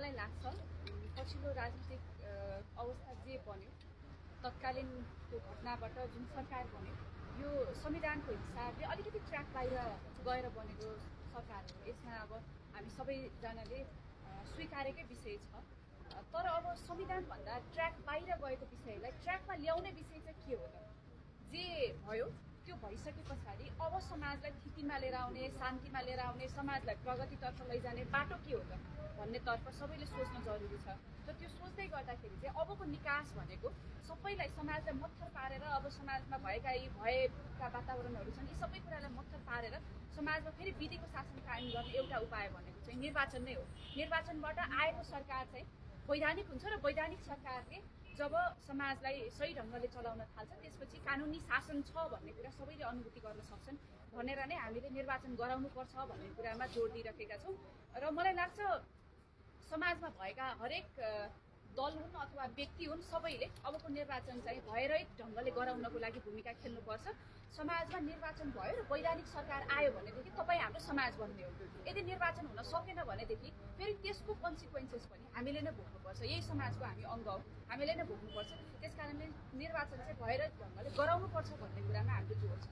मलाई लाग्छ पछिल्लो राजनीतिक अवस्था जे बन्यो तत्कालीनको घटनाबाट जुन सरकार बन्यो यो संविधानको हिसाबले अलिकति ट्र्याक बाहिर गएर बनेको सरकार हो। यसमा अब हामी सबैजनाले स्वीकारेकै विषय छ। तर अब संविधानभन्दा ट्र्याक बाहिर गएको विषयलाई ट्र्याकमा ल्याउने विषय चाहिँ के हो त? जे भयो त्यो भइसके पछाडि अब समाजलाई स्थितिमा लिएर आउने, शान्तिमा लिएर आउने, समाजलाई प्रगतितर्फ लैजाने बाटो के हो त भन्नेतर्फ सबैले सोच्न जरुरी छ। र त्यो सोच्दै गर्दाखेरि चाहिँ अबको निकास भनेको सबैलाई समाजलाई मत्थर पारेर अब समाजमा भएका वातावरणहरू छन्, यी सबै कुरालाई मत्थर पारेर समाजमा फेरि विधिको शासन कायम गर्ने एउटा उपाय भनेको चाहिँ निर्वाचन नै हो। निर्वाचनबाट आएको सरकार चाहिँ वैधानिक हुन्छ र वैधानिक सरकारले जब समाजलाई सही ढङ्गले चलाउन थाल्छ त्यसपछि कानुनी शासन छ भन्ने कुरा सबैले अनुभूति गर्न सक्छन् भनेर नै हामीले निर्वाचन गराउनुपर्छ भन्ने कुरामा जोड दिइराखेका छौँ। र मलाई लाग्छ समाजमा भएका हरेक दल हुन् अथवा व्यक्ति हुन् सबैले अबको निर्वाचन चाहिँ भयरहित ढङ्गले गराउनको लागि भूमिका खेल्नुपर्छ। समाजमा निर्वाचन भयो र वैधानिक सरकार आयो भनेदेखि तपाईँ हाम्रो समाज बन्ने हो। यदि निर्वाचन हुन सकेन भनेदेखि फेरि त्यसको कन्सिक्वेन्सेस पनि हामीले नै भोग्नुपर्छ। यही समाजको हामी अङ्ग हौ, हामीले नै भोग्नुपर्छ। त्यसकारणले निर्वाचन चाहिँ भयरहित ढङ्गले गराउनुपर्छ भन्ने कुरामा हाम्रो जोड छ।